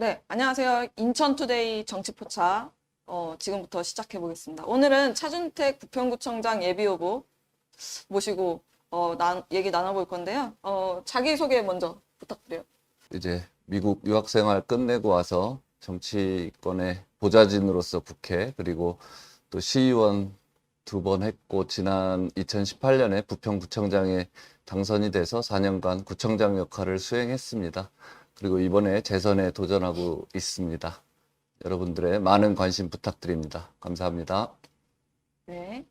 네, 안녕하세요. 인천투데이 정치포차. 지금부터 시작해 보겠습니다. 오늘은 차준택 부평구청장 예비후보 모시고 얘기 나눠볼 건데요. 자기소개 먼저 부탁드려요. 이제 미국 유학생활 끝내고 와서 정치권의 보좌진으로서 국회 그리고 또 시의원 2번 했고 지난 2018년에 부평구청장에 당선이 돼서 4년간 구청장 역할을 수행했습니다. 그리고 이번에 재선에 도전하고 있습니다. 여러분들의 많은 관심 부탁드립니다. 감사합니다. 네.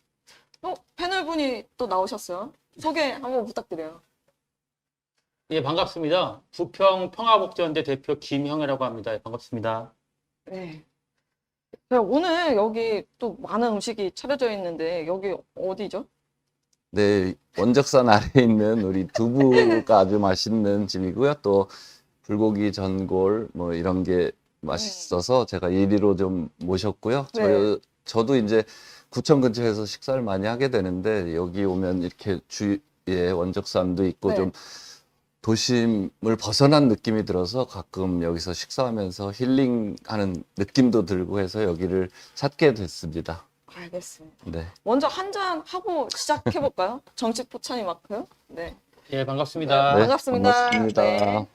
패널분이 또 나오셨어요. 소개 한번 부탁드려요. 예, 반갑습니다. 부평 평화복지원대 대표 김형이라고 합니다. 예, 반갑습니다. 네. 네, 오늘 여기 또 많은 음식이 차려져 있는데 여기 어디죠? 네, 원적산 아래에 있는 우리 두부가 아주 맛있는 집이고요. 또 불고기 전골 뭐 이런 게 맛있어서 제가 예리로 좀 모셨고요. 네. 저도 이제 구청 근처에서 식사를 많이 하게 되는데 여기 오면 이렇게 주위에 원적산도 있고 네. 좀 도심을 벗어난 느낌이 들어서 가끔 여기서 식사하면서 힐링하는 느낌도 들고 해서 여기를 찾게 됐습니다. 알겠습니다. 네. 먼저 한 잔 하고 시작해 볼까요? 정식 포차니만큼. 네. 예, 반갑습니다. 네, 반갑습니다. 반갑습니다. 네.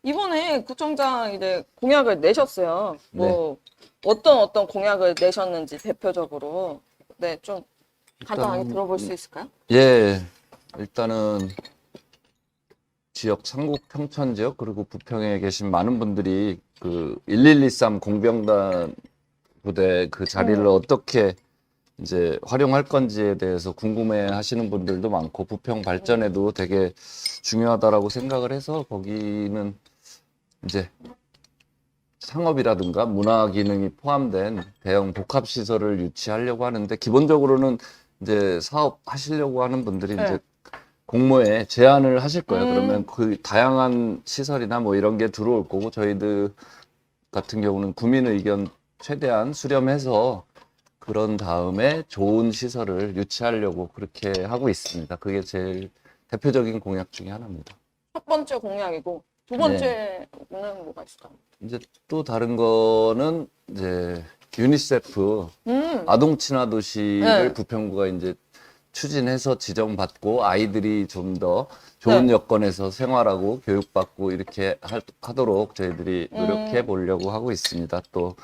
이번에 구청장 이제 공약을 내셨어요. 뭐 어떤 공약을 내셨는지 대표적으로 좀 간단하게 일단, 들어볼 수 있을까요? 예, 일단은 지역 삼국 평천 지역 그리고 부평에 계신 많은 분들이 그 1123 공병단 부대 그 자리를 어떻게 이제 활용할 건지에 대해서 궁금해 하시는 분들도 많고 부평 발전에도 되게 중요하다라고 생각을 해서 거기는 이제 상업이라든가 문화 기능이 포함된 대형 복합 시설을 유치하려고 하는데 기본적으로는 이제 사업 하시려고 하는 분들이 네. 이제 공모에 제안을 하실 거예요. 그러면 그 다양한 시설이나 뭐 이런 게 들어올 거고 저희들 같은 경우는 구민 의견 최대한 수렴해서 그런 다음에 좋은 시설을 유치하려고 그렇게 하고 있습니다. 그게 제일 대표적인 공약 중에 하나입니다. 첫 번째 공약이고 두 번째는 뭐가 있을까요? 이제 또 다른 거는 이제 유니세프 음. 아동 친화 도시를 네. 부평구가 이제 추진해서 지정받고 아이들이 좀 더 좋은 네. 여건에서 생활하고 교육받고 이렇게 하도록 저희들이 노력해 보려고 하고 있습니다. 또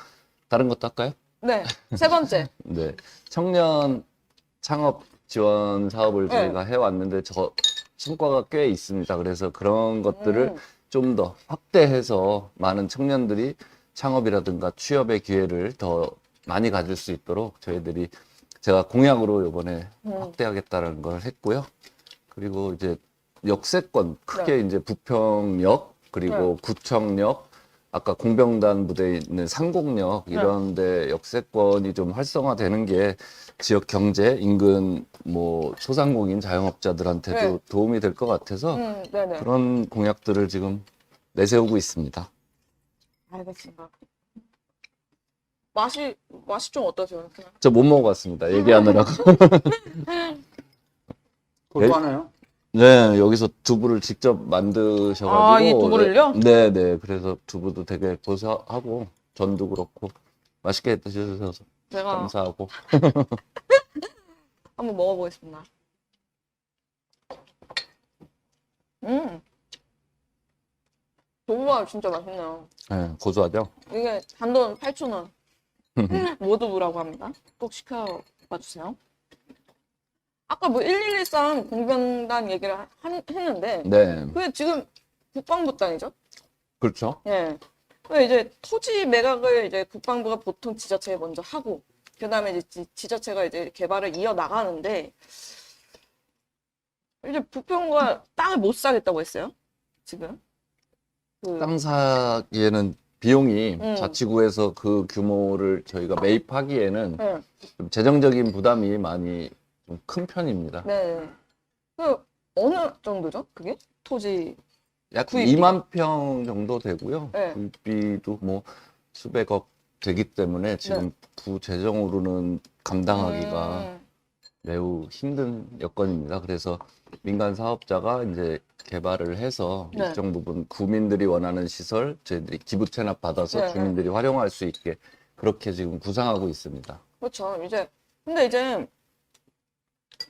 다른 것도 할까요? 네. 세 번째. 네. 청년 창업 지원 사업을 네. 저희가 해왔는데 성과가 꽤 있습니다. 그래서 그런 것들을 좀 더 확대해서 많은 청년들이 창업이라든가 취업의 기회를 더 많이 가질 수 있도록 저희들이 제가 공약으로 이번에 확대하겠다는 걸 했고요. 그리고 이제 역세권 크게 이제 부평역 그리고 구청역 아까 공병단 부대에 있는 상곡역 이런 데 역세권이 좀 활성화되는 게 지역 경제, 인근 뭐 소상공인 자영업자들한테도 네. 도움이 될 것 같아서 네네. 그런 공약들을 지금 내세우고 있습니다. 알겠습니다. 맛이 좀 어떠세요? 그냥? 저 못 먹어봤습니다. 얘기하느라고. 고소하나요? 네, 여기서 두부를 직접 만드셔가지고. 이 두부를요? 네, 네. 그래서 두부도 되게 고소하고 전도 그렇고 맛있게 드셔주셔서 제가 감사하고. 한번 먹어보겠습니다. 두부가 진짜 맛있네요. 네, 고소하죠? 이게 단돈 8,000원. 모두부라고 합니다. 꼭 시켜봐 주세요. 아까 뭐 1113 공병단 얘기를 했는데 네, 그게 지금 국방부단이죠? 그렇죠. 예. 그 이제 토지 매각을 이제 국방부가 보통 지자체에 먼저 하고 그다음에 이제 지자체가 이제 개발을 이어 나가는데 이제 부평구가 땅을 못 사겠다고 했어요. 지금. 땅 사기에는 비용이 음. 자치구에서 그 규모를 저희가 매입하기에는 네. 좀 재정적인 부담이 많이 좀 큰 편입니다. 네. 그 어느 정도죠? 그게? 토지. 약 구입비가? 2만 평 정도 되고요. 네. 구입비도 뭐 수백억 되기 때문에 지금 부재정으로는 감당하기가 매우 힘든 여건입니다. 그래서 민간 사업자가 이제 개발을 해서 네. 일정 부분 구민들이 원하는 시설 저희들이 기부 체납 받아서 네, 주민들이 활용할 수 있게 그렇게 지금 구상하고 있습니다. 그렇죠. 근데 이제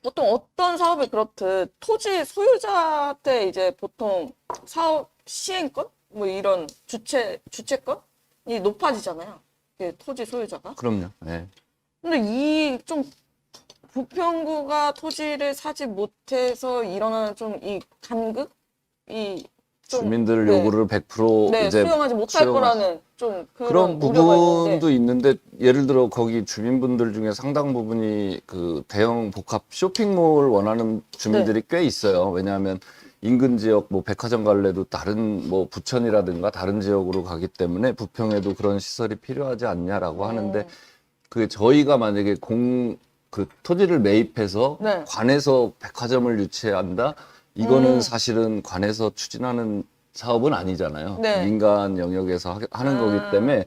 보통 어떤 사업이 그렇듯 토지 소유자한테 이제 보통 사업 시행권? 뭐 이런 주체권이 높아지잖아요. 이게 토지 소유자가. 그럼요. 네. 근데 이 좀 부평구가 토지를 사지 못해서 일어나는 좀 이 간극? 이 좀, 주민들 네. 요구를 100% 네, 이제 수용하지 못할 거라는 좀 그런 우려가 부분도 있는데. 있는데 예를 들어 거기 주민분들 중에 상당 부분이 그 대형 복합 쇼핑몰 원하는 주민들이 네. 꽤 있어요. 왜냐하면 인근 지역 뭐 백화점 갈래도 다른 뭐 부천이라든가 다른 지역으로 가기 때문에 부평에도 그런 시설이 필요하지 않냐라고 하는데 그게 저희가 만약에 그 토지를 매입해서 네. 관에서 백화점을 유치한다? 이거는 음. 사실은 관에서 추진하는 사업은 아니잖아요. 네. 민간 영역에서 하는 아. 거기 때문에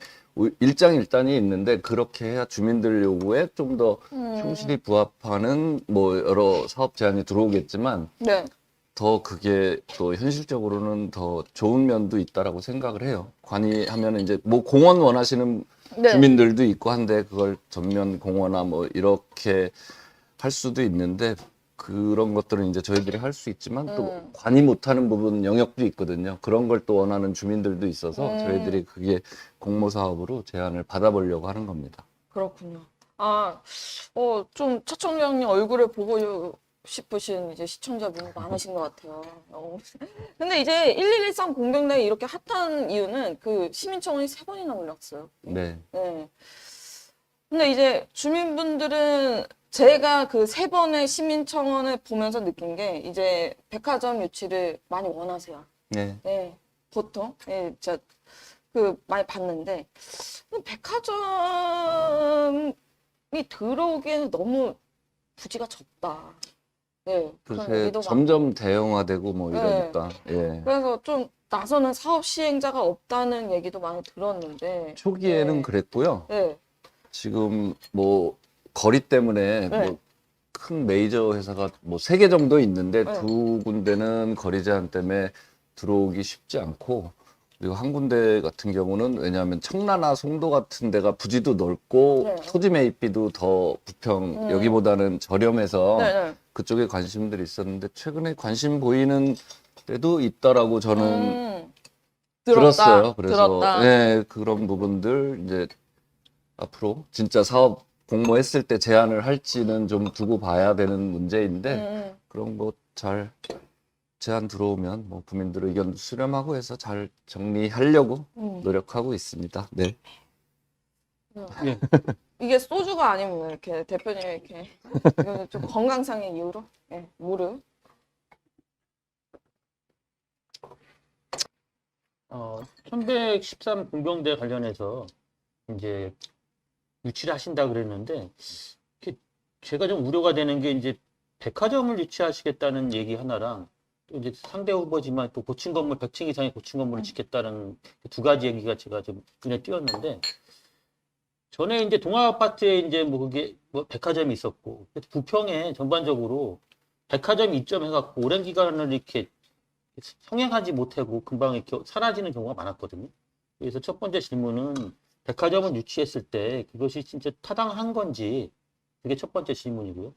일장일단이 있는데 그렇게 해야 주민들 요구에 좀 더 충실히 부합하는 뭐 여러 사업 제안이 들어오겠지만 네. 더 그게 또 현실적으로는 더 좋은 면도 있다라고 생각을 해요. 관이 하면은 이제 뭐 공원 원하시는 네. 주민들도 있고 한데 그걸 전면 공원화 뭐 이렇게 할 수도 있는데 그런 것들은 이제 저희들이 할 수 있지만 또 관이 못하는 부분 영역도 있거든요. 그런 걸 또 원하는 주민들도 있어서 저희들이 그게 공모 사업으로 제안을 받아보려고 하는 겁니다. 그렇군요. 좀 차청장님 얼굴을 보고 싶으신 이제 시청자분이 많으신 것 같아요. 근데 이제 1113 공병대가 이렇게 핫한 이유는 그 시민청원이 3번이나 올랐어요. 네. 네. 근데 이제 주민분들은 제가 그 3번의 시민청원을 보면서 느낀 게 이제 백화점 유치를 많이 원하세요. 네. 네, 보통. 예, 진짜 그 많이 봤는데 백화점이 들어오기에는 너무 부지가 적다. 네, 그런 요새 얘기도 점점 대형화되고 뭐 이러니까 예. 그래서 좀 나서는 사업 시행자가 없다는 얘기도 많이 들었는데. 초기에는 네. 그랬고요. 네. 지금 뭐 거리 때문에 네. 뭐 큰 메이저 회사가 뭐 3개 정도 있는데 네. 2군데는 거리 제한 때문에 들어오기 쉽지 않고 그리고 한 군데 같은 경우는 왜냐하면 청라나 송도 같은 데가 부지도 넓고 네. 토지 매입비도 더 부평 여기보다는 저렴해서 네, 네. 그쪽에 관심들이 있었는데 최근에 관심 보이는 데도 있다라고 저는 들었어요. 그래서 들었다. 네, 그런 부분들 이제 앞으로 진짜 사업 공모했을 때 제안을 할지는 좀 두고 봐야 되는 문제인데 그런 거 잘 제안 들어오면 뭐 국민들 의견도 수렴하고 해서 잘 정리하려고 노력하고 있습니다. 네. 예. 이게 소주가 아니면 이렇게 대표님 이렇게 이거는 좀 건강상의 이유로 무릎. 1113 공병대 관련해서 이제 유치를 하신다 그랬는데 제가 좀 우려가 되는 게 이제 백화점을 유치하시겠다는 얘기 하나랑 또 이제 상대 후보지만 또 고층 건물 100층 이상의 고층 건물을 짓겠다는 두 가지 얘기가 제가 좀 눈에 띄었는데 전에 이제 동아 아파트에 이제 뭐 그게 뭐 백화점이 있었고 부평에 전반적으로 백화점이 입점해갖고 오랜 기간을 이렇게 성행하지 못하고 금방 이렇게 사라지는 경우가 많았거든요. 그래서 첫 번째 질문은 백화점을 유치했을 때 그것이 진짜 타당한 건지 그게 첫 번째 질문이고요.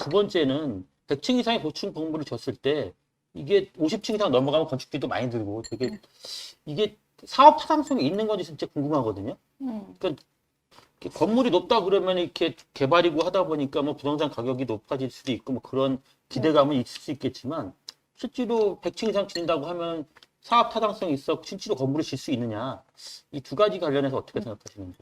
두 번째는 100층 이상의 고층 건물을 졌을 때 이게 50층 이상 넘어가면 건축비도 많이 들고 되게 이게 사업 타당성이 있는 건지 진짜 궁금하거든요. 그러니까 건물이 높다 그러면 이렇게 개발이고 하다 보니까 뭐 부동산 가격이 높아질 수도 있고 뭐 그런 기대감은 있을 수 있겠지만 실제로 100층 이상 짓는다고 하면 사업 타당성이 있어 실제로 건물을 질 수 있느냐 이 두 가지 관련해서 어떻게 생각하시는지.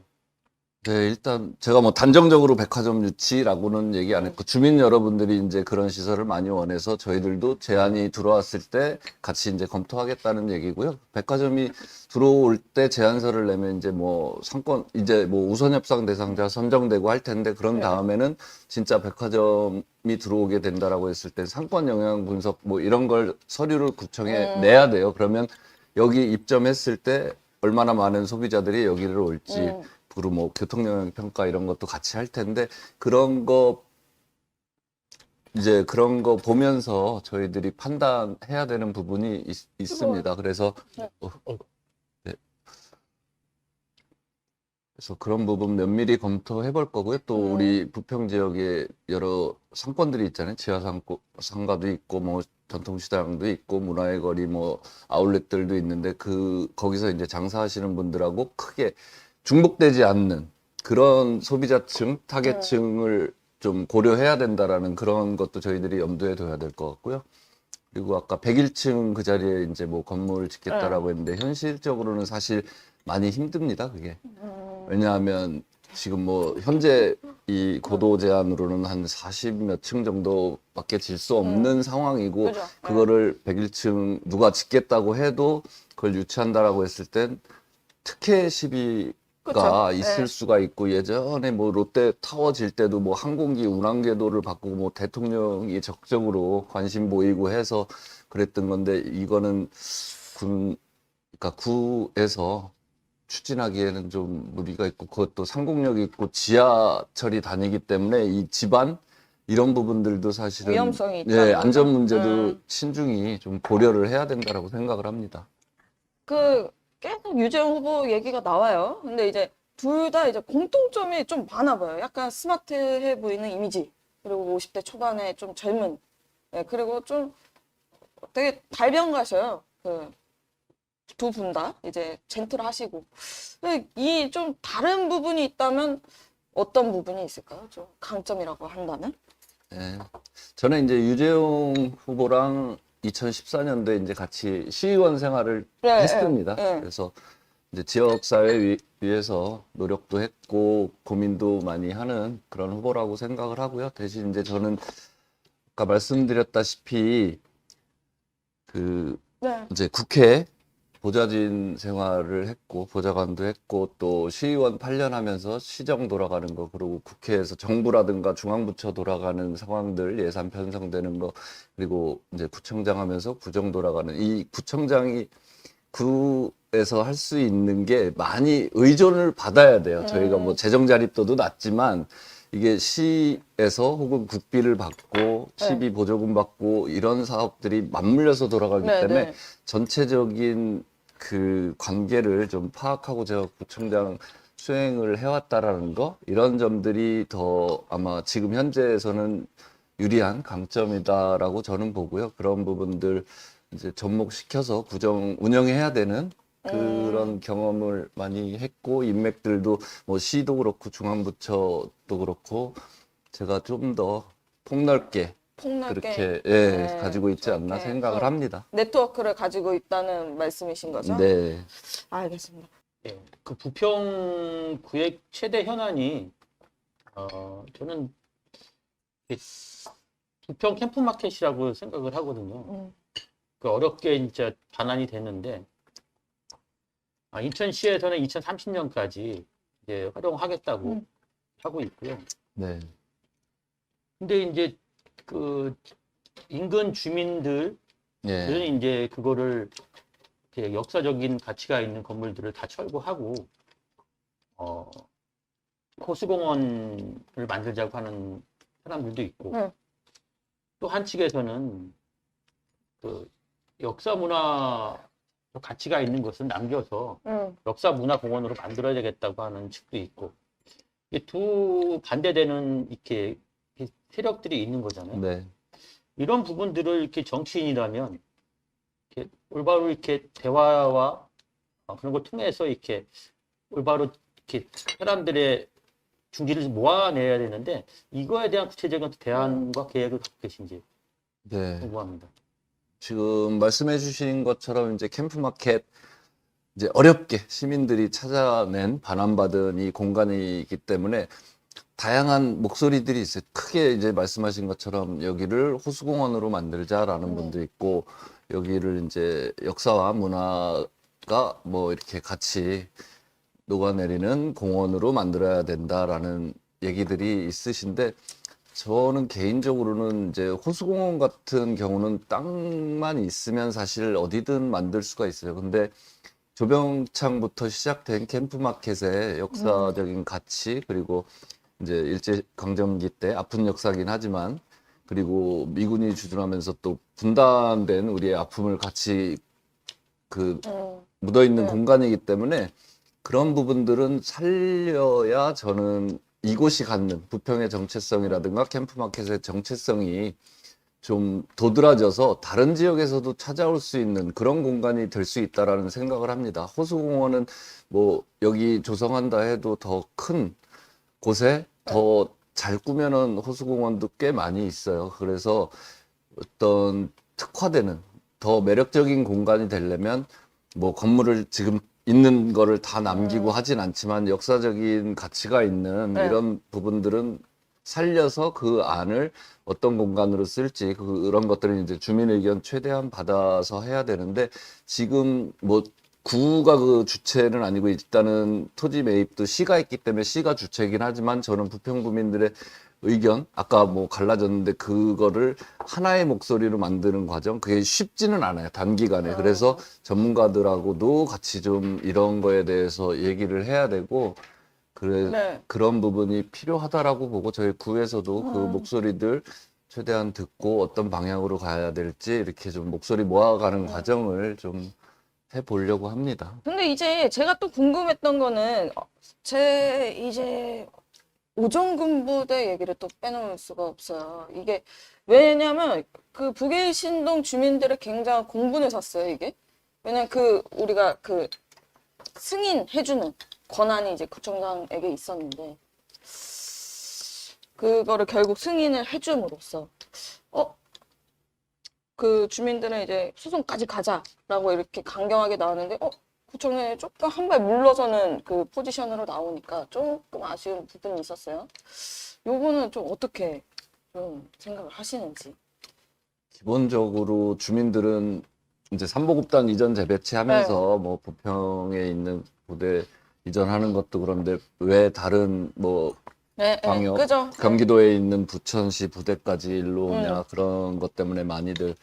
네, 일단 제가 뭐 단정적으로 백화점 유치라고는 얘기 안 했고 주민 여러분들이 이제 그런 시설을 많이 원해서 저희들도 제안이 들어왔을 때 같이 이제 검토하겠다는 얘기고요. 백화점이 들어올 때 제안서를 내면 이제 뭐 상권 이제 뭐 우선 협상 대상자 선정되고 할 텐데 그런 다음에는 진짜 백화점이 들어오게 된다라고 했을 때 상권 영향 분석 뭐 이런 걸 서류를 구청에 내야 돼요. 그러면 여기 입점했을 때 얼마나 많은 소비자들이 여기를 올지 그리고 뭐 교통 영향 평가 이런 것도 같이 할 텐데 그런 거 이제 그런 거 보면서 저희들이 판단해야 되는 부분이 있습니다. 그래서 네. 네. 그래서 그런 부분 면밀히 검토해 볼 거고요. 또 우리 부평 지역에 여러 상권들이 있잖아요. 상가도 있고 뭐 전통시장도 있고 문화의 거리 뭐 아울렛들도 있는데 거기서 이제 장사하시는 분들하고 크게 중복되지 않는 그런 소비자층, 타겟층을 좀 고려해야 된다라는 그런 것도 저희들이 염두에 둬야 될 것 같고요. 그리고 아까 101층 그 자리에 이제 뭐 건물을 짓겠다라고 했는데 현실적으로는 사실 많이 힘듭니다, 그게. 왜냐하면 지금 뭐 현재 이 고도 제한으로는 한 40몇 층 정도밖에 질 수 없는 상황이고 그죠. 그거를 101층 누가 짓겠다고 해도 그걸 유치한다라고 했을 땐 특혜 시비가 그쵸. 있을 네. 수가 있고 예전에 뭐 롯데 타워 질 때도 뭐 항공기 운항궤도를 바꾸고 뭐 대통령이 적극적으로 관심 보이고 해서 그랬던 건데 이거는 그러니까 구에서 추진하기에는 좀 무리가 있고 그것도 상공력이 있고 지하철이 다니기 때문에 이 집안 이런 부분들도 사실은 위험성이 있다. 예, 안전 문제도 신중히 좀 고려를 해야 된다라고 생각을 합니다. 계속 유재용 후보 얘기가 나와요. 근데 이제 둘 다 이제 공통점이 좀 많아 보여요. 약간 스마트해 보이는 이미지. 그리고 50대 초반에 좀 젊은. 예, 그리고 좀 되게 발병가셔요. 두 분 다 이제 젠틀하시고. 이 좀 다른 부분이 있다면 어떤 부분이 있을까요? 좀 강점이라고 한다면? 예. 저는 이제 유재용 후보랑 2014년도에 이제 같이 시의원 생활을 네, 했습니다. 네. 그래서 이제 지역사회 위해서 노력도 했고 고민도 많이 하는 그런 후보라고 생각을 하고요. 대신 이제 저는 아까 말씀드렸다시피 네. 이제 국회 보좌진 생활을 했고 보좌관도 했고 또 시의원 8년 하면서 시정 돌아가는 거 그리고 국회에서 정부라든가 중앙부처 돌아가는 상황들 예산 편성되는 거 그리고 이제 구청장 하면서 구정 돌아가는 이 구청장이 구에서 할 수 있는 게 많이 의존을 받아야 돼요. 저희가 뭐 재정 자립도도 낮지만 이게 시에서 혹은 국비를 받고 시비 보조금 받고 이런 사업들이 맞물려서 돌아가기 네, 때문에 네. 전체적인 그 관계를 좀 파악하고 제가 구청장 수행을 해왔다라는 거 이런 점들이 더 아마 지금 현재에서는 유리한 강점이다라고 저는 보고요. 그런 부분들 이제 접목시켜서 구정 운영해야 되는 그런 경험을 많이 했고 인맥들도 뭐 시도 그렇고 중앙부처도 그렇고 제가 좀 더 폭넓게 그렇게 네, 가지고 있지 않나 저렇게 생각을 좀 합니다. 네트워크를 가지고 있다는 말씀이신 거죠? 네. 알겠습니다. 예, 그 부평구의 최대 현안이 저는 이 부평 캠프마켓이라고 생각을 하거든요. 그 어렵게 진짜 반환이 됐는데 인천시에서는 2030년까지 이제 활용하겠다고 하고 있고요. 네. 근데 이제 그 인근 주민들은 예. 이제 그거를 이렇게 역사적인 가치가 있는 건물들을 다 철거하고 호수공원을 만들자고 하는 사람들도 있고 또 한측에서는 그 역사 문화 가치가 있는 것은 남겨서 역사 문화 공원으로 만들어야 되겠다고 하는 측도 있고 이게 두 반대되는 이렇게 세력들이 있는 거잖아요. 네. 이런 부분들을 이렇게 정치인이라면 이렇게 올바로 이렇게 대화와 그런 걸 통해서 이렇게 올바로 이렇게 사람들의 중지를 모아내야 되는데 이거에 대한 구체적인 대안과 계획을 갖고 계신지 네. 궁금합니다. 지금 말씀해 주신 것처럼 이제 캠프마켓 이제 어렵게 시민들이 찾아낸 반환받은 이 공간이기 때문에 다양한 목소리들이 있어요. 크게 이제 말씀하신 것처럼 여기를 호수공원으로 만들자라는 분도 있고 여기를 이제 역사와 문화가 뭐 이렇게 같이 녹아내리는 공원으로 만들어야 된다라는 얘기들이 있으신데 저는 개인적으로는 이제 호수공원 같은 경우는 땅만 있으면 사실 어디든 만들 수가 있어요. 근데 조병창부터 시작된 캠프마켓의 역사적인 가치 그리고 이제 일제강점기 때 아픈 역사긴 하지만 그리고 미군이 주둔하면서 또 분단된 우리의 아픔을 같이 그 묻어있는 네. 공간이기 때문에 그런 부분들은 살려야 저는 이곳이 갖는 부평의 정체성이라든가 캠프마켓의 정체성이 좀 도드라져서 다른 지역에서도 찾아올 수 있는 그런 공간이 될 수 있다라는 생각을 합니다. 호수공원은 뭐 여기 조성한다 해도 더 큰 곳에 더 잘 꾸며놓은 호수공원도 꽤 많이 있어요. 그래서 어떤 특화되는 더 매력적인 공간이 되려면 뭐 건물을 지금 있는 거를 다 남기고 하진 않지만 역사적인 가치가 있는 네. 이런 부분들은 살려서 그 안을 어떤 공간으로 쓸지 그런 것들은 이제 주민 의견 최대한 받아서 해야 되는데 지금 뭐 구가 그 주체는 아니고 일단은 토지 매입도 시가 있기 때문에 시가 주체이긴 하지만 저는 부평구민들의 의견 아까 뭐 갈라졌는데 그거를 하나의 목소리로 만드는 과정 그게 쉽지는 않아요 단기간에 그래서 전문가들하고도 같이 좀 이런 거에 대해서 얘기를 해야 되고 그래 네. 그런 부분이 필요하다라고 보고 저희 구에서도 그 목소리들 최대한 듣고 어떤 방향으로 가야 될지 이렇게 좀 목소리 모아가는 과정을 좀 해보려고 합니다. 근데 이제 제가 또 궁금했던 거는 제 이제 오정군부대 얘기를 또 빼놓을 수가 없어요. 이게 왜냐면 그 북일 신동 주민들의 굉장한 공분을 샀어요, 이게. 왜냐면 그 우리가 그 승인해주는 권한이 이제 구청장에게 있었는데 그거를 결국 승인을 해줌으로써 그 주민들은 이제 소송까지 가자라고 이렇게 강경하게 나왔는데 구청장이 조금 한 발 물러서는 그 포지션으로 나오니까 조금 아쉬운 부분이 있었어요. 요거는 좀 어떻게 좀 생각을 하시는지. 기본적으로 주민들은 이제 삼보급단 이전 재배치하면서 뭐 부평에 있는 부대 이전하는 것도 그런데 왜 다른 뭐 네, 방역 그죠? 경기도에 있는 부천시 부대까지 일로 오냐 그런 것 때문에 많이들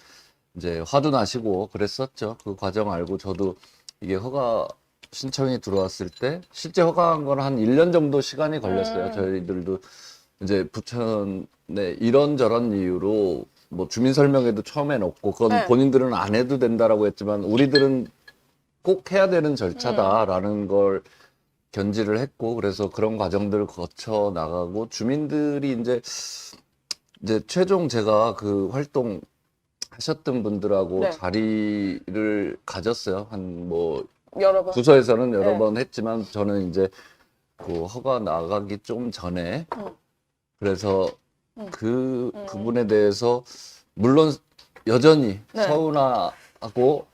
이제 화도 나시고 그랬었죠. 그 과정 알고 저도 이게 허가 신청이 들어왔을 때 실제 허가한 건 한 1년 정도 시간이 걸렸어요. 저희들도 이제 부천에 이런저런 이유로 뭐 주민 설명회도 처음엔 없고 그건 네. 본인들은 안 해도 된다라고 했지만 우리들은 꼭 해야 되는 절차다라는 걸 견지를 했고 그래서 그런 과정들을 거쳐 나가고 주민들이 이제 최종 제가 그 활동 하셨던 분들하고 네. 자리를 가졌어요. 한 뭐 여러 번. 부서에서는 여러 네. 번 했지만 저는 이제 그 허가 나가기 좀 전에 그래서 그 부분에 대해서 물론 여전히 네. 서운하고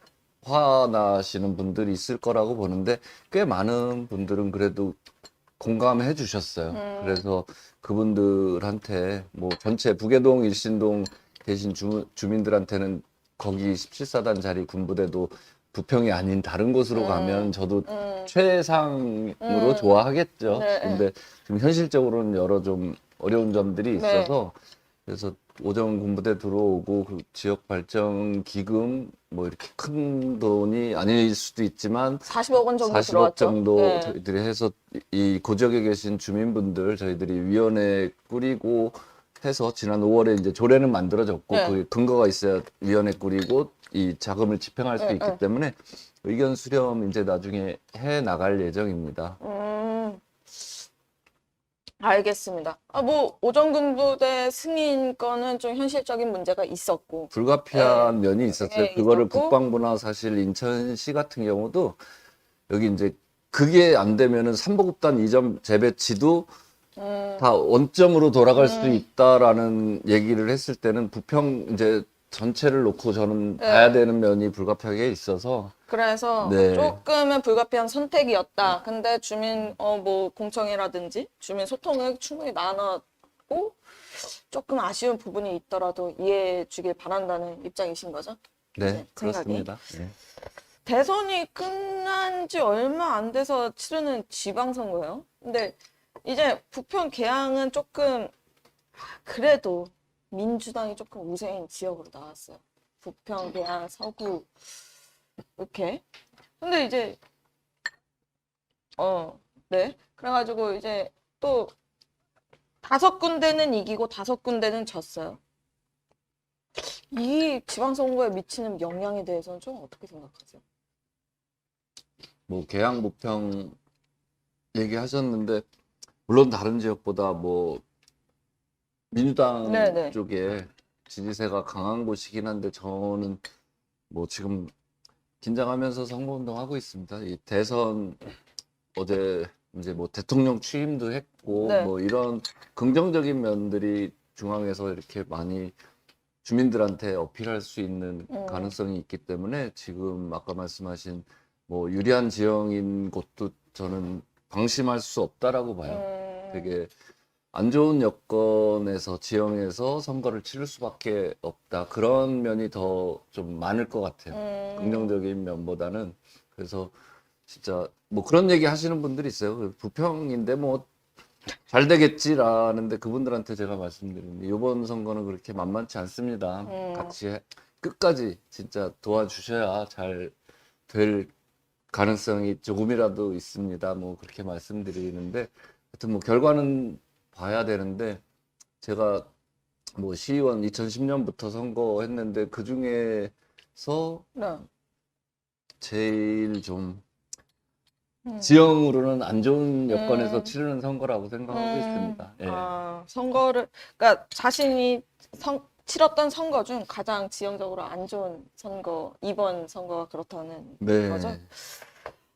화나시는 분들이 있을 거라고 보는데 꽤 많은 분들은 그래도 공감해 주셨어요. 그래서 그분들한테 뭐 전체 북해동 일신동 계신 주민들한테는 거기 17사단 자리 군부대도 부평이 아닌 다른 곳으로 가면 저도 최상으로 좋아하겠죠. 네. 근데 지금 현실적으로는 여러 좀 어려운 점들이 네. 있어서 그래서 오정 군부대 들어오고 그 지역 발전 기금 뭐 이렇게 큰 돈이 아닐 수도 있지만 40억 원 정도 40억 들어왔죠. 정도 네. 저희들이 해서 이 고지역에 계신 주민분들 저희들이 위원회 꾸리고 해서 지난 5월에 이제 조례는 만들어졌고 네. 그 근거가 있어야 위원회 꾸리고 이 자금을 집행할 수 있기 때문에 의견 수렴 이제 나중에 해 나갈 예정입니다. 알겠습니다. 뭐 오정군부대 승인 건은 좀 현실적인 문제가 있었고. 불가피한 면이 있었어요. 네, 그거를 있었고. 국방부나 사실 인천시 같은 경우도 여기 이제 그게 안 되면은 삼보급단 이전 재배치도 다 원점으로 돌아갈 수 있다라는 얘기를 했을 때는 부평 이제 전체를 놓고 저는 봐야 되는 면이 불가피하게 있어서 그래서 네. 조금은 불가피한 선택이었다. 근데 주민 뭐 공청회라든지 주민 소통을 충분히 나눴고 조금 아쉬운 부분이 있더라도 이해해 주길 바란다는 입장이신 거죠? 네, 생각이. 그렇습니다. 네. 대선이 끝난 지 얼마 안 돼서 치르는 지방선거예요. 근데 이제 부평 계양은 조금 그래도 민주당이 조금 우세인 지역으로 나왔어요. 부평, 계양, 서구 이렇게. 근데 이제 네. 그래가지고 이제 또 5군데는 이기고 5군데는 졌어요. 이 지방선거에 미치는 영향에 대해서는 좀 어떻게 생각하세요? 뭐 개항 모평 얘기하셨는데 물론 다른 지역보다 뭐 민주당 네네. 쪽에 지지세가 강한 곳이긴 한데 저는 뭐 지금 긴장하면서 선거운동 하고 있습니다. 이 대선 어제 이제 뭐 대통령 취임도 했고 네. 뭐 이런 긍정적인 면들이 중앙에서 이렇게 많이 주민들한테 어필할 수 있는 가능성이 있기 때문에 지금 아까 말씀하신 뭐 유리한 지형인 곳도 저는 방심할 수 없다라고 봐요. 되게 안 좋은 여건에서 지형에서 선거를 치를 수밖에 없다. 그런 면이 더 좀 많을 것 같아요. 긍정적인 면보다는. 그래서 진짜 뭐 그런 얘기 하시는 분들이 있어요. 그 부평인데 뭐 잘 되겠지라는데 그분들한테 제가 말씀드리는 이번 선거는 그렇게 만만치 않습니다. 같이 끝까지 진짜 도와주셔야 잘 될 가능성이 조금이라도 있습니다. 뭐 그렇게 말씀드리는데 하여튼 뭐 결과는 봐야 되는데 제가 뭐 시의원 2010년부터 선거했는데 그 중에서 네. 제일 좀 지형으로는 안 좋은 여건에서 치르는 선거라고 생각하고 있습니다. 예. 아, 선거를, 그러니까 자신이 치렀던 선거 중 가장 지형적으로 안 좋은 선거, 이번 선거가 그렇다는 네. 거죠?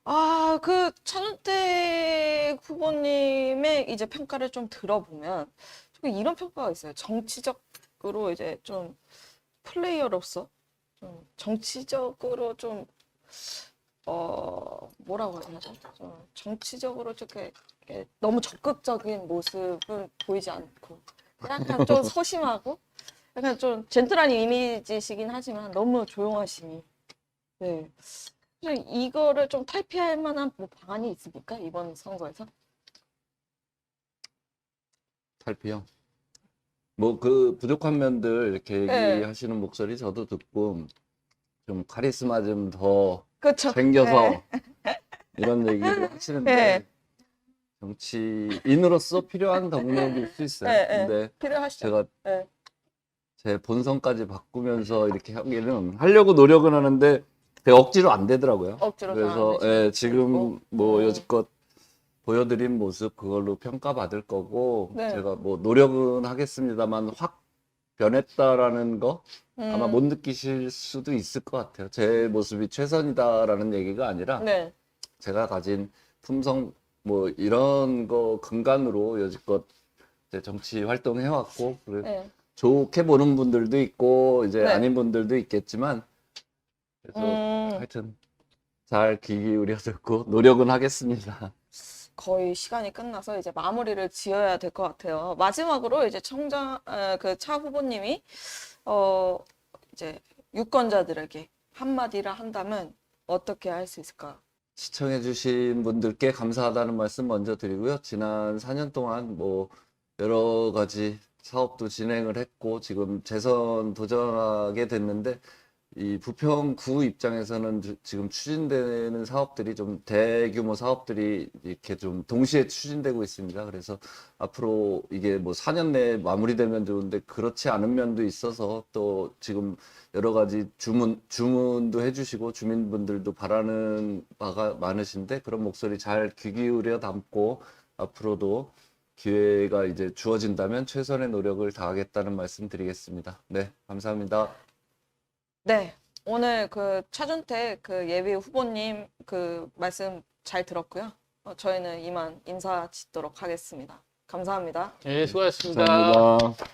아, 그 차준택 후보님의 이제 평가를 좀 들어보면 좀 이런 평가가 있어요. 정치적으로 이제 좀 플레이어로서 좀 정치적으로 좀 뭐라고 해야 되죠? 좀 정치적으로 좀 이렇게 너무 적극적인 모습은 보이지 않고 약간 좀 소심하고 약간 좀 젠틀한 이미지시긴 하지만 너무 조용하시니. 네. 그래서 이거를 좀 탈피할 만한 뭐 방안이 있습니까? 이번 선거에서? 탈피요. 뭐 그 부족한 면들 이렇게 네. 얘기하시는 목소리 저도 듣고 좀 카리스마 좀 더 그렇죠. 생겨서 이런 얘기를 하시는데 네. 정치인으로서 필요한 덕목일 수 있어요. 네, 네. 근데 필요하시죠? 제가 네. 제 본성까지 바꾸면서 이렇게 하기는 하려고 노력은 하는데 제가 억지로 안 되더라고요. 억지로 그래서 잘안 예, 지금 뭐 음. 여지껏 보여드린 모습 그걸로 평가받을 거고 네. 제가 뭐 노력은 하겠습니다만 확 변했다라는 거 아마 못 느끼실 수도 있을 것 같아요. 제 모습이 최선이다라는 얘기가 아니라 네. 제가 가진 품성 뭐 이런 거 근간으로 여지껏 이제 정치 활동해왔고 그래 네. 좋게 보는 분들도 있고 이제 네. 아닌 분들도 있겠지만 그래서 하여튼 잘 귀 기울여 듣고 노력은 하겠습니다. 거의 시간이 끝나서 이제 마무리를 지어야 될 것 같아요. 마지막으로 이제 그 차 후보님이 이제 유권자들에게 한마디를 한다면 어떻게 할 수 있을까? 시청해주신 분들께 감사하다는 말씀 먼저 드리고요. 지난 4년 동안 뭐 여러 가지 사업도 진행을 했고 지금 재선 도전하게 됐는데 이 부평구 입장에서는 지금 추진되는 사업들이 좀 대규모 사업들이 이렇게 좀 동시에 추진되고 있습니다. 그래서 앞으로 이게 뭐 4년 내에 마무리되면 좋은데 그렇지 않은 면도 있어서 또 지금 여러 가지 주문도 해주시고 주민분들도 바라는 바가 많으신데 그런 목소리 잘 귀 기울여 담고 앞으로도 기회가 이제 주어진다면 최선의 노력을 다하겠다는 말씀 드리겠습니다. 네, 감사합니다. 네. 오늘 그 차준택 그 예비 후보님 그 말씀 잘 들었고요. 저희는 이만 인사 짓도록 하겠습니다. 감사합니다. 네, 수고하셨습니다. 감사합니다.